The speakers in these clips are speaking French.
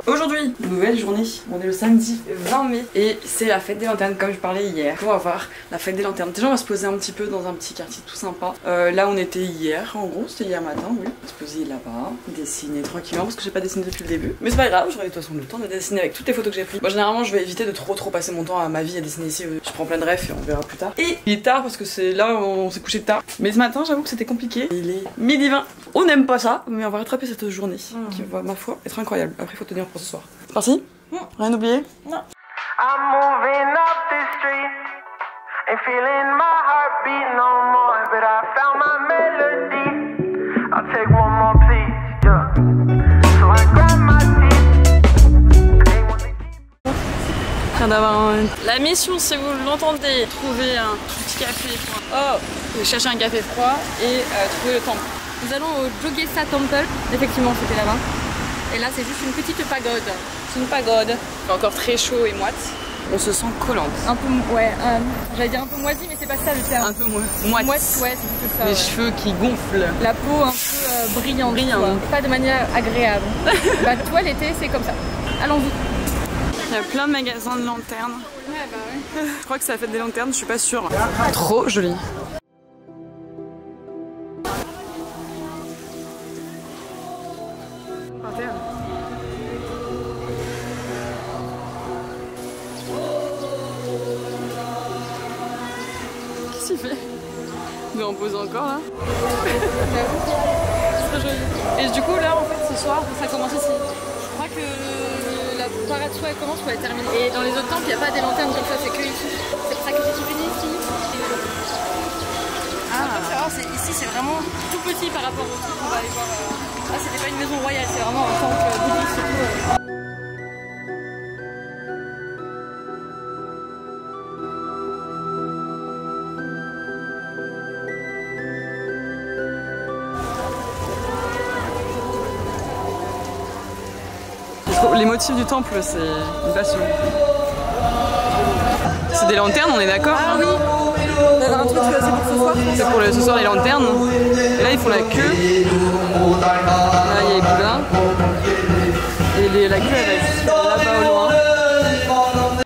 Aujourd'hui, nouvelle journée, on est le samedi 20 mai et c'est la fête des lanternes comme je parlais hier. On va voir la fête des lanternes. Déjà on va se poser un petit peu dans un petit quartier tout sympa. Là on était hier, en gros c'était hier matin, oui. On va se poser là-bas, dessiner tranquillement parce que j'ai pas dessiné depuis le début. Mais c'est pas grave, j'aurai de toute façon le temps de dessiner avec toutes les photos que j'ai prises. Moi généralement je vais éviter de trop passer mon temps à ma vie à dessiner ici. Je prends plein de refs et on verra plus tard. Et il est tard parce que c'est là où on s'est couché tard. Mais ce matin j'avoue que c'était compliqué. Il est midi 20. On n'aime pas ça, mais on va rattraper cette journée qui va ma foi être incroyable. Après il faut tenir pour ce soir. C'est parti? Rien oublié? Non. I'm moving up the street and feeling my heart beat no more, but I found my melody. I'll take one more please, yeah. So I grab my teeth. Rien d'avoir La mission, si vous l'entendez, trouver un petit café froid. Oh, chercher un café froid et trouver le temple. Nous allons au Jogesa Temple. Effectivement, c'était là-bas. Et là, c'est juste une petite pagode. C'est une pagode. Il est encore très chaud et moite. On se sent collante. Un peu, ouais, j'allais dire un peu moisi, mais c'est pas ça le terme. Un peu moite. Ouais, c'est plutôt ça. Les cheveux qui gonflent. La peau un peu brillante. Pas de manière agréable. Bah, toi, l'été, c'est comme ça. Allons-y. Il y a plein de magasins de lanternes. Ouais, bah ouais. Je crois que c'est la fête des lanternes, je suis pas sûre. Trop joli. Qu'est-ce qu'il fait? Mais on pose encore là. C'est très joli. Et du coup là en fait ce soir ça commence ici. Je crois que la parade soit elle commence ou elle termine. Et dans les autres temples, il n'y a pas des lanternes comme ça, c'est que ici. C'est pour ça que j'ai tout fini ici. Ici c'est vraiment tout petit par rapport au truc qu'on va aller voir. Ah, c'était pas une maison royale, c'est vraiment un temple bouddhiste et tout. Les motifs du temple, c'est une passion. C'est des lanternes, on est d'accord? Ah oui. On avait un truc, c'est pour ce soir. C'est pour ce soir les lanternes. Et là ils font la queue. Là il y a les boudins. Et la queue elle va juste là-bas au loin.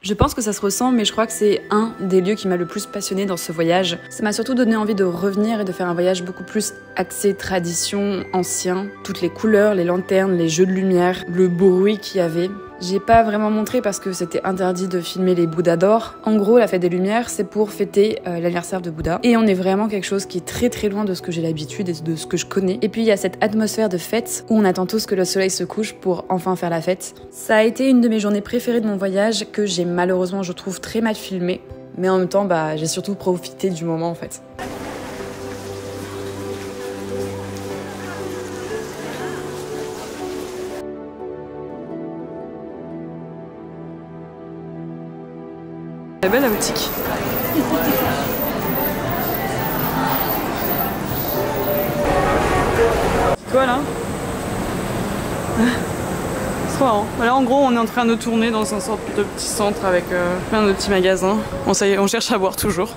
Je pense que ça se ressent, mais je crois que c'est un des lieux qui m'a le plus passionné dans ce voyage. Ça m'a surtout donné envie de revenir et de faire un voyage beaucoup plus axé tradition, ancien. Toutes les couleurs, les lanternes, les jeux de lumière, le bruit qu'il y avait. J'ai pas vraiment montré parce que c'était interdit de filmer les Bouddhas d'or. En gros, la fête des Lumières, c'est pour fêter l'anniversaire de Bouddha. Et on est vraiment quelque chose qui est très loin de ce que j'ai l'habitude et de ce que je connais. Et puis il y a cette atmosphère de fête où on attend tous que le soleil se couche pour enfin faire la fête. Ça a été une de mes journées préférées de mon voyage que j'ai malheureusement, je trouve, très mal filmée. Mais en même temps, j'ai surtout profité du moment en fait. C'est belle la boutique. C'est quoi là? C'est trop marrant. Là en gros on est en train de tourner dans un sorte de petit centre avec plein de petits magasins. Bon ça y est, on cherche à boire toujours.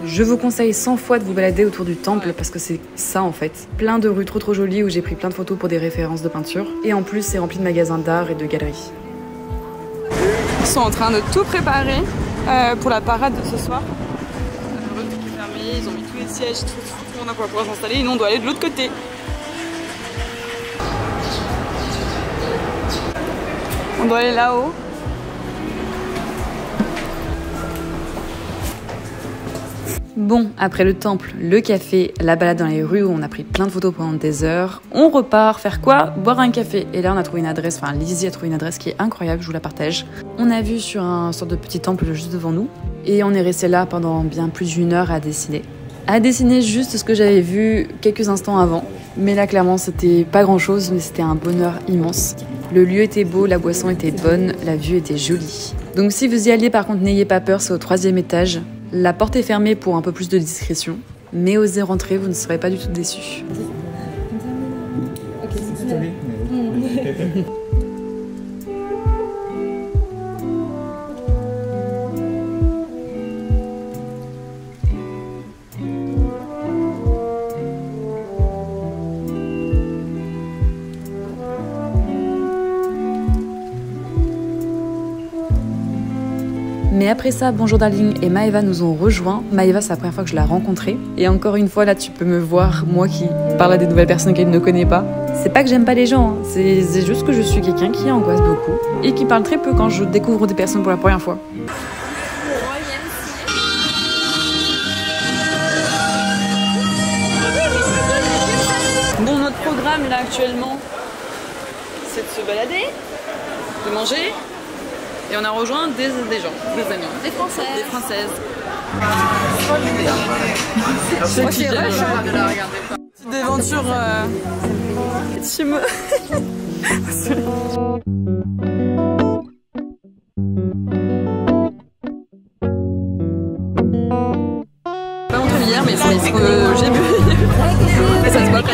Je vous conseille 100 fois de vous balader autour du temple parce que c'est ça en fait. Plein de rues trop jolies où j'ai pris plein de photos pour des références de peinture. Et en plus c'est rempli de magasins d'art et de galeries. Ils sont en train de tout préparer pour la parade de ce soir. La route est fermée, ils ont mis tous les sièges, tout le monde va pouvoir s'installer et nous on doit aller de l'autre côté. On doit aller là-haut. Bon, après le temple, le café, la balade dans les rues où on a pris plein de photos pendant des heures, on repart faire quoi? Boire un café. Et là on a trouvé une adresse, enfin Lizzie a trouvé une adresse qui est incroyable, je vous la partage. On a vu sur un sorte de petit temple juste devant nous et on est resté là pendant bien plus d'1 heure à dessiner. À dessiner juste ce que j'avais vu quelques instants avant. Mais là clairement c'était pas grand chose, mais c'était un bonheur immense. Le lieu était beau, la boisson était bonne, la vue était jolie. Donc si vous y allez, par contre, n'ayez pas peur, c'est au 3e étage. La porte est fermée pour un peu plus de discrétion, mais osez rentrer, vous ne serez pas du tout déçus. Mais après ça, Bonjour Darling et Maëva nous ont rejoints. Maëva, c'est la première fois que je l'ai rencontrée. Et encore une fois, là, tu peux me voir, moi qui parle à des nouvelles personnes qu'elle ne connaît pas. C'est pas que j'aime pas les gens, hein. C'est juste que je suis quelqu'un qui angoisse beaucoup et qui parle très peu quand je découvre des personnes pour la première fois. Bon, notre programme là actuellement, c'est de se balader, de manger. Et on a rejoint des gens, des amis. Des Françaises. Des Françaises. Moi, c'est vrai, de la regarder. Petite aventure chez moi. Pas mon hier, mais c'est ce que j'ai bu. Et ça se voit pas.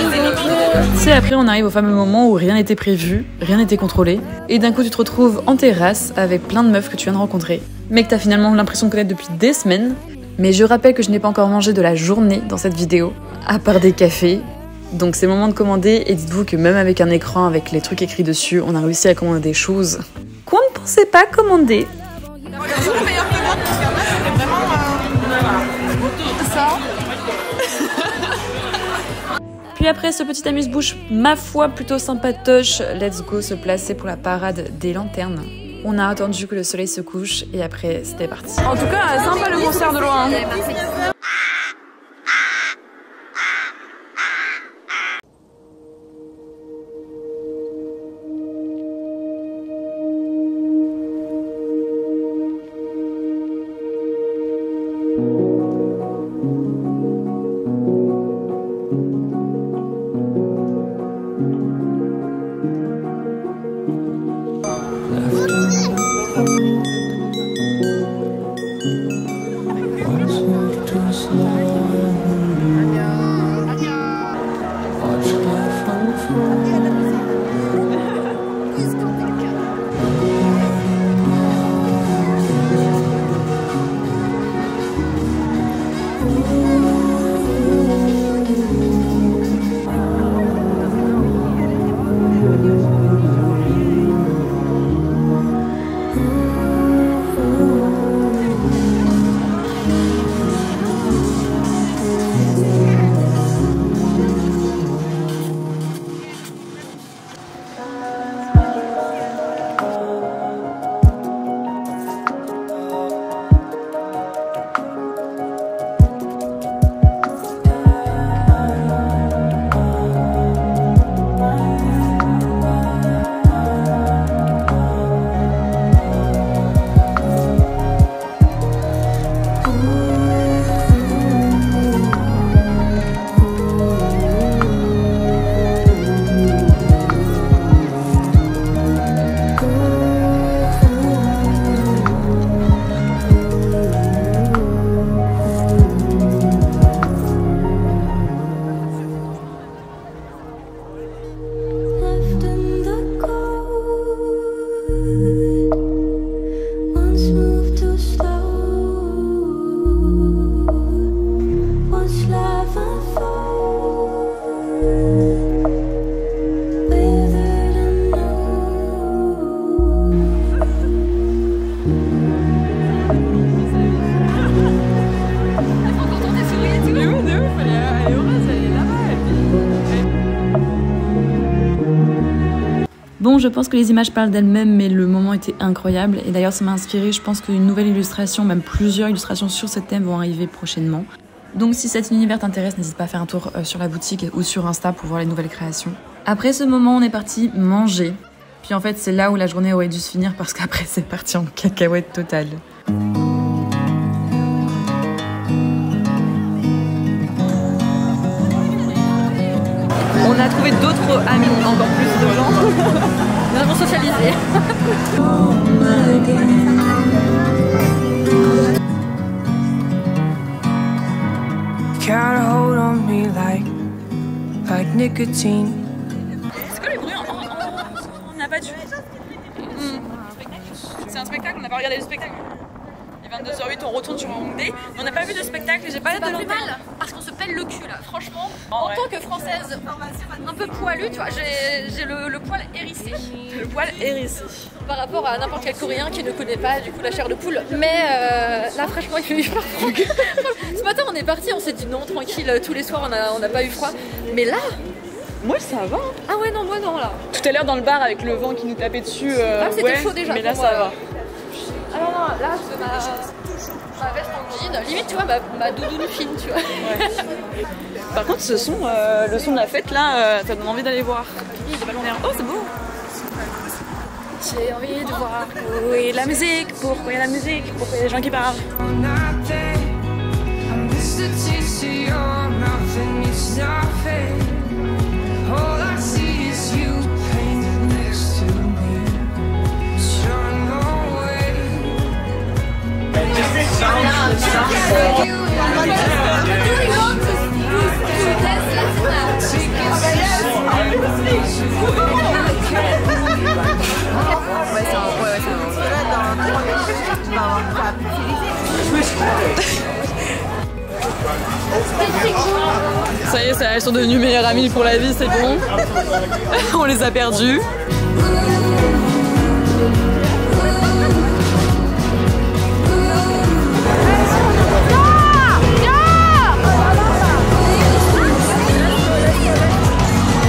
Si après on arrive au fameux moment où rien n'était prévu, rien n'était contrôlé, et d'un coup tu te retrouves en terrasse avec plein de meufs que tu viens de rencontrer, mais que t'as finalement l'impression de connaître depuis des semaines. Mais je rappelle que je n'ai pas encore mangé de la journée dans cette vidéo, à part des cafés. Donc c'est le moment de commander, et dites-vous que même avec un écran avec les trucs écrits dessus, on a réussi à commander des choses qu'on ne pensait pas commander. Puis après ce petit amuse-bouche, ma foi plutôt sympatoche, let's go se placer pour la parade des lanternes. On a attendu que le soleil se couche et après c'était parti. En tout cas, sympa le concert de loin. Bon, je pense que les images parlent d'elles-mêmes, mais le moment était incroyable. Et d'ailleurs, ça m'a inspiré. Je pense qu'une nouvelle illustration, même plusieurs illustrations sur ce thème vont arriver prochainement. Donc si cet univers t'intéresse, n'hésite pas à faire un tour sur la boutique ou sur Insta pour voir les nouvelles créations. Après ce moment, on est parti manger. Puis en fait, c'est là où la journée aurait dû se finir parce qu'après, c'est parti en cacahuète totale. On a trouvé d'autres amis, encore plus de gens. socialiser. Can't hold on me like nicotine. C'est quoi les bruits on n'a pas dû. C'est un spectacle, on n'a pas regardé le spectacle. Il est 22h08, on retourne sur Hongdae. On n'a pas vu de spectacle, j'ai pas de plus mal parce qu'on se pèle le cul là. Franchement, en tant que française un peu poilue, tu vois, j'ai le poil hérissé. Le poil hérissé. Par rapport à n'importe quel coréen qui ne connaît pas du coup la chair de poule. Mais là franchement il fait hyper froid. Ce matin on est parti, on s'est dit non tranquille, tous les soirs on n'a pas eu froid. Mais là, Moi ça va. ah ouais non moi non là. Tout à l'heure dans le bar avec le vent qui nous tapait dessus. C'était ouais, chaud déjà. Mais là pour ça moi. va. Ah non, non, là je ma veste en jean, limite tu vois ma doudoune fine tu vois. Ouais. Par contre le son de la fête là, ça donne envie d'aller voir. Il y a des ballons d'air. Oh c'est beau. J'ai envie de voir. Pourquoi il y a de la musique? Pourquoi il y a de la musique? Pourquoi il y a des gens qui parlent? Ça y est, elles sont devenues meilleures amies pour la vie, c'est bon. On les a perdues.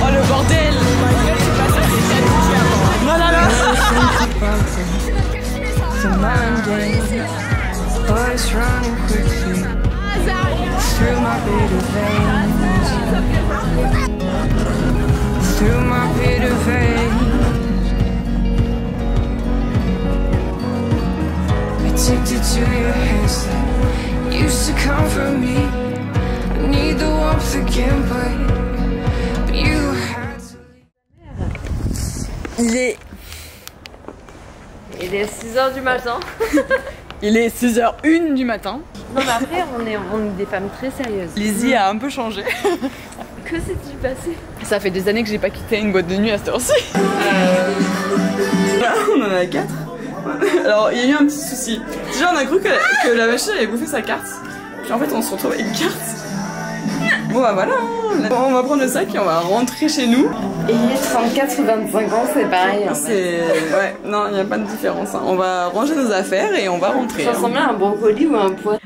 Oh le bordel! Non, non, non! Blood's running quickly through my bitter veins, through my bitter veins. Addicted to your hands that used to comfort me. I need the warmth again, but you had to. Il est 6h du matin. Il est 6h01 du matin. Non mais après on est des femmes très sérieuses. Lizzie a un peu changé. Que s'est-il passé? Ça fait des années que j'ai pas quitté une boîte de nuit à cette heure-ci. On en a 4. Alors il y a eu un petit souci. Déjà on a cru que la machine avait bouffé sa carte. Puis en fait on se retrouve avec une carte. Bon bah voilà, on va prendre le sac et on va rentrer chez nous. Et 34 ou 25 ans, c'est pareil. En fait. C'est... Ouais, non, il n'y a pas de différence. Hein. On va ranger nos affaires et on va rentrer. Ça ressemble à un brocoli ou un pois.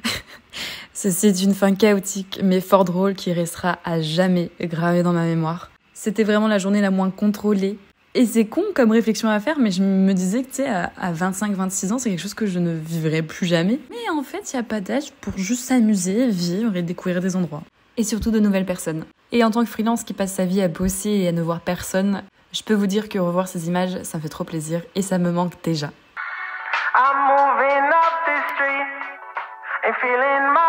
Ceci est une fin chaotique mais fort drôle qui restera à jamais gravée dans ma mémoire. C'était vraiment la journée la moins contrôlée. Et c'est con comme réflexion à faire, mais je me disais que tu sais, à 25-26 ans, c'est quelque chose que je ne vivrai plus jamais. Mais en fait, il n'y a pas d'âge pour juste s'amuser, vivre et découvrir des endroits. Et surtout de nouvelles personnes. Et en tant que freelance qui passe sa vie à bosser et à ne voir personne, je peux vous dire que revoir ces images, ça me fait trop plaisir et ça me manque déjà. I'm moving up the street and feeling my